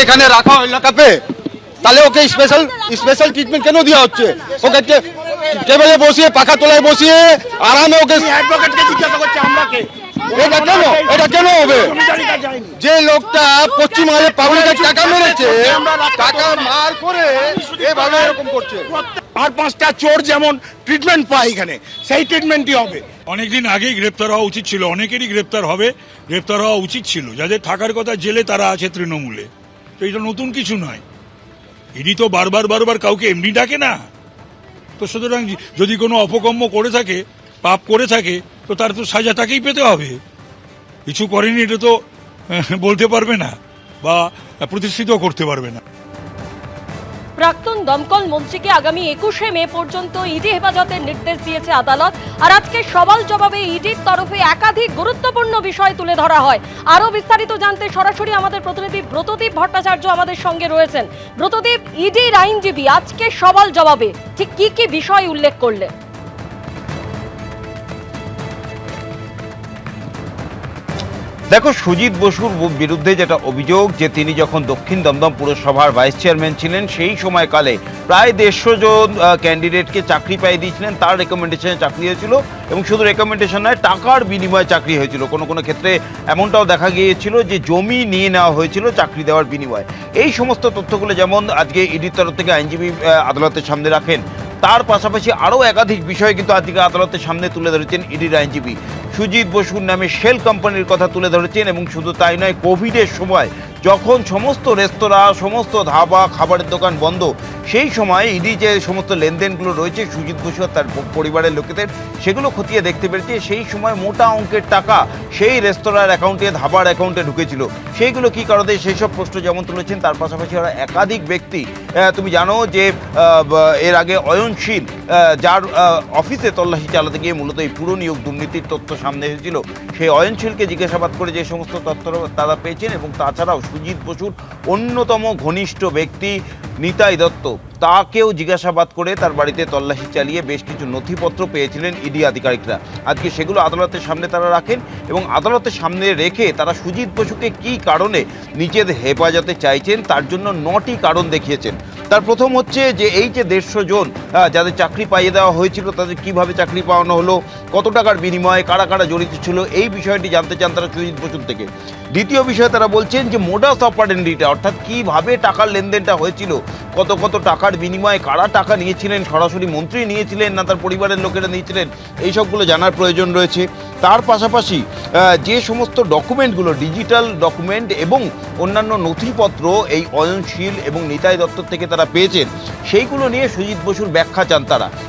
এখানে রাখা এলাকাতে, তাহলে ওকে স্পেশাল ট্রিটমেন্ট কেন দেওয়া হচ্ছে? ওকে টেবিলে বসিয়ে পাখা তলায় বসিয়ে আরামে ওকে অ্যাডভোকেটকে জিজ্ঞাসা করছে আমরা কে, এটা কেন হবে? যে লোকটা পশ্চিমবঙ্গের পাবলিকের টাকা মেরেছে, টাকা মার করে এভাবে এরকম করছে। আর 5টা চোর যেমন ট্রিটমেন্ট পায় এখানে, সেই ট্রিটমেন্টই হবে। অনেকদিন আগেই গ্রেপ্তার হওয়া উচিত ছিল, অনেকেরই গ্রেপ্তার হবে, গ্রেপ্তার হওয়া উচিত ছিল। যাদের থাকার কথা জেলে তারা আছে তৃণমূলে, তো এটা নতুন কিছু নয়। ইডি তো বারবার কাউকে এমনি ডাকে না, তো সুতরাং যদি কোনো অপকর্ম করে থাকে, পাপ করে থাকে, তো তার তো সাজা তাকেই পেতে হবে। কিছু করেনি এটা তো বলতে পারবে না বা প্রতিষ্ঠিত করতে পারবে না। প্রাক্তন দমকল মন্ত্রীকে আগামী 21শে মে পর্যন্ত ইডি হেফাজতের নির্দেশ দিয়েছে আদালত। আর আজকে সওয়াল জবাবে ইডির তরফে একাধিক গুরুত্বপূর্ণ বিষয় তুলে ধরা হয়। আরো বিস্তারিত জানতে সরাসরি আমাদের প্রতিনিধি ব্রতদীপ ভট্টাচার্য আমাদের সঙ্গে রয়েছেন। ব্রতদীপ, ইডির আইনজীবী আজকে সওয়াল জবাবে ঠিক কি কি বিষয় উল্লেখ করলেন? দেখো, সুজিত বসুর বিরুদ্ধে যেটা অভিযোগ যে তিনি যখন দক্ষিণ দমদম পুরসভার ভাইস চেয়ারম্যান ছিলেন সেই সময়কালে প্রায় 150 জন ক্যান্ডিডেটকে চাকরি পাইয়ে দিয়েছিলেন, তার রেকমেন্ডেশনে চাকরি হয়েছিল এবং শুধু রেকমেন্ডেশন নয়, টাকার বিনিময়ে চাকরি হয়েছিল। কোনো কোনো ক্ষেত্রে এমনটাও দেখা গিয়েছিল যে জমি নিয়ে নেওয়া হয়েছিল চাকরি দেওয়ার বিনিময়ে। এই সমস্ত তথ্যগুলো যেমন আজকে ইডির তরফ থেকে আইনজীবী আদালতের সামনে রাখেন, তার পাশাপাশি আরও একাধিক বিষয় কিন্তু আজকে আদালতের সামনে তুলে ধরেছেন ইডির আইনজীবী। সুজিত বসুর নামে শেল কোম্পানির কথা তুলে ধরেছেন এবং শুধু তাই নয়, কোভিডের সময় যখন সমস্ত রেস্তোরাঁ, সমস্ত ধাবা, খাবারের দোকান বন্ধ, সেই সময় ইডি যে সমস্ত লেনদেনগুলো রয়েছে সুজিত বসু আর তার পরিবারের লোকেদের, সেগুলো খতিয়ে দেখতে পেরেছে সেই সময় মোটা অঙ্কের টাকা সেই রেস্তোরাঁর অ্যাকাউন্টে, ধাবার অ্যাকাউন্টে ঢুকেছিল। সেইগুলো কী কারণে, সেই সব প্রশ্ন যেমন তুলেছেন। তার পাশাপাশি আরও একাধিক ব্যক্তি, তুমি জানো যে এর আগে অয়নশীল, যার অফিসে তল্লাশি চালাতে গিয়ে মূলত এই পুরো নিয়োগ দুর্নীতির তথ্য সামনে এসেছিল, সেই অয়নশীলকে জিজ্ঞাসাবাদ করে যে সমস্ত তথ্য তারা পেয়েছেন এবং তাছাড়াও সুজিত বসুর অন্যতম ঘনিষ্ঠ ব্যক্তি নিতাই দত্ত, তাকেও জিজ্ঞাসাবাদ করে তার বাড়িতে তল্লাশি চালিয়ে বেশ কিছু নথিপত্র পেয়েছিলেন ইডি আধিকারিকরা। আজকে সেগুলো আদালতের সামনে তারা রাখেন এবং আদালতের সামনে রেখে তারা সুজিত বসুকে কী কারণে নিজেদের হেফাজতে চাইছেন তার জন্য 9টি কারণ দেখিয়েছেন। তার প্রথম হচ্ছে যে এই যে 150 জন যাদের চাকরি পাইয়ে দেওয়া হয়েছিল, তাদের কিভাবে চাকরি পাওয়ানো হলো, কত টাকার বিনিময়ে কারা কারা জড়িত ছিল, এই বিষয়টি জানতে চান তারা সুজিত বসুর থেকে। দ্বিতীয় বিষয়ে তারা বলছেন যে মোডাস অপারেন্ডিটা, অর্থাৎ কিভাবে টাকার লেনদেনটা হয়েছিল, কত কত টাকার বিনিময়ে কারা টাকা নিয়েছিলেন, সরাসরি মন্ত্রী নিয়েছিলেন না তার পরিবারের লোকেরা নিয়েছিলেন, এই সবগুলো জানার প্রয়োজন রয়েছে। তার পাশাপাশি যে সমস্ত ডকুমেন্টগুলো, ডিজিটাল ডকুমেন্ট এবং অন্যান্য নথিপত্র এই অয়নশীল এবং নিতাই দত্ত থেকে তারা পেয়েছেন, সেইগুলো নিয়ে সুজিত বসুর ব্যাখ্যা চান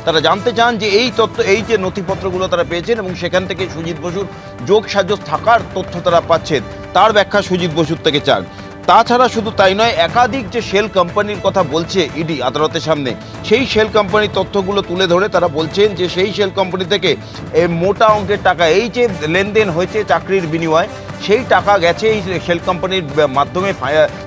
তারা জানতে চান যে এই তথ্য, এই যে নথিপত্রগুলো তারা পেয়েছেন এবং সেখান থেকে সুজিত বসুর যোগ সাজস থাকার তথ্য তারা পাচ্ছেন, তার ব্যাখ্যা সুজিত বসুর থেকে চান। তাছাড়া শুধু তাই নয়, একাধিক যে শেল কোম্পানির কথা বলছে ইডি আদালতের সামনে, সেই শেল কোম্পানির তথ্যগুলো তুলে ধরে তারা বলছেন যে সেই শেল কোম্পানি থেকে মোটা অঙ্কের টাকা, এই যে লেনদেন হয়েছে চাকরির বিনিময়ে, সেই টাকা গেছে এই শেল কোম্পানির মাধ্যমে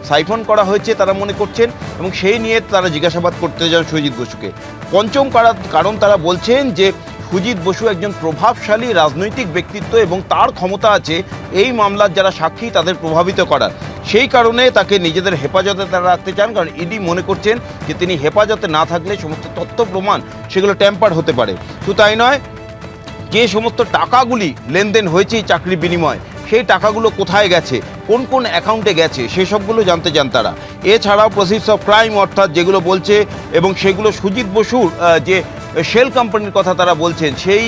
সাইফন করা হয়েছে তারা মনে করছেন এবং সেই নিয়ে তারা জিজ্ঞাসাবাদ করতে যান সুজিত বসুকে। পঞ্চম কারণ তারা বলছেন যে সুজিত বসু একজন প্রভাবশালী রাজনৈতিক ব্যক্তিত্ব এবং তার ক্ষমতা আছে এই মামলার যারা সাক্ষী তাদের প্রভাবিত করার। সেই কারণে তাকে নিজেদের হেফাজতে তারা রাখতে চান, কারণ ইডি মনে করছেন যে তিনি হেফাজতে না থাকলে সমস্ত তথ্য প্রমাণ সেগুলো ট্যাম্পার হতে পারে। শুধু তাই নয়, যে সমস্ত টাকাগুলি লেনদেন হয়েছে এই চাকরির বিনিময়ে, সেই টাকাগুলো কোথায় গেছে, কোন কোন অ্যাকাউন্টে গেছে, সেসবগুলো জানতে চান তারা। এছাড়াও প্রসিডস অফ ক্রাইম, অর্থাৎ যেগুলো বলছে এবং সেগুলো সুজিত বসুর যে শেল কোম্পানির কথা তারা বলছেন, সেই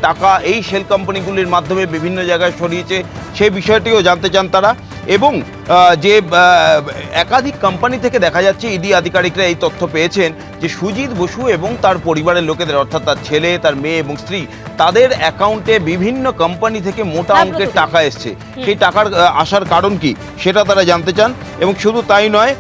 টাকা এই শেল কোম্পানিগুলির মাধ্যমে বিভিন্ন জায়গায় ছড়িয়েছে, সেই বিষয়টিও জানতে চান তারা। এবং যে একাধিক কোম্পানি থেকে দেখা যাচ্ছে ইডি আধিকারিকরা এই তথ্য পেয়েছেন যে সুজিত বসু এবং তার পরিবারের লোকেদের, অর্থাৎ তার ছেলে, তার মেয়ে এবং স্ত্রী, তাদের অ্যাকাউন্টে বিভিন্ন কোম্পানি থেকে মোটা অঙ্কের টাকা এসছে। সেই টাকার আসার কারণ কি সেটা তারা জানতে চান। এবং শুধু তাই নয়,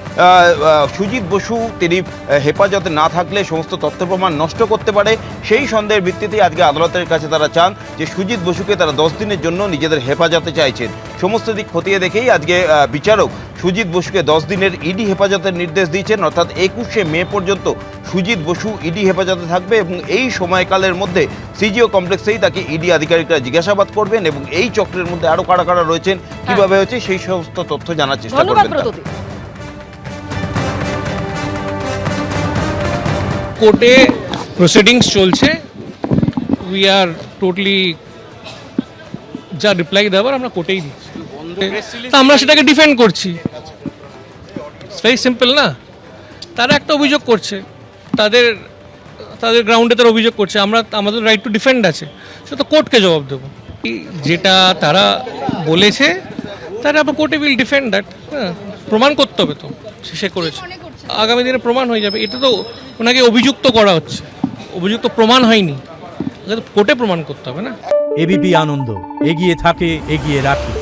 সুজিত বসু তিনি হেফাজতে না থাকলে সমস্ত তথ্য প্রমাণ নষ্ট করতে পারে, সেই সন্দেহের ভিত্তিতেই আজকে আদালতের কাছে তারা চান যে সুজিত বসুকে তারা 10 দিনের জন্য নিজেদের হেফাজতে চাইছেন। সমস্ত দিক খতিয়ে দেখেই আজকে বিচারক সুজিত বসুকে 10 দিনের ইডি হেফাজতের নির্দেশ দিয়েছেন, অর্থাৎ 21শে মে পর্যন্ত সুজিত বসু ইডি হেফাজতে থাকবে এবং এই সময়কালের মধ্যে সিজিও কমপ্লেক্সেই তাকে ইডি আধিকারিকরা জিজ্ঞাসাবাদ করবেন এবং এই চক্রের মধ্যে আরও কারা কারা রয়েছেন, কিভাবে হয়েছে, সেই সমস্ত তথ্য জানার চেষ্টা করবেন। কোর্টে প্রসিডিংস চলছে, উই আর টোটালি যা রিপ্লাই দেওয়ার আমরা কোর্টেই দিচ্ছি, তো আমরা সেটাকে ডিফেন্ড করছি। ভেরি সিম্পল না, তারা একটা অভিযোগ করছে, তাদের তাদের গ্রাউন্ডে তারা অভিযোগ করছে, আমাদের রাইট টু ডিফেন্ড আছে, সেটা তো কোর্টকে জবাব দেবো। যেটা তারা বলেছে তারা আবার কোর্টে উইল ডিফেন্ড দ্যাট। হ্যাঁ, প্রমাণ করতে হবে, তো সে করেছে, আগামী দিনে প্রমাণ হয়ে যাবে। এটা তো ওনাকে অভিযুক্ত করা হচ্ছে, অভিযুক্ত প্রমাণ হয়নি, কোর্টে প্রমাণ করতে হবে না। এবিপি আনন্দ, এগিয়ে থাকে, এগিয়ে রাখে।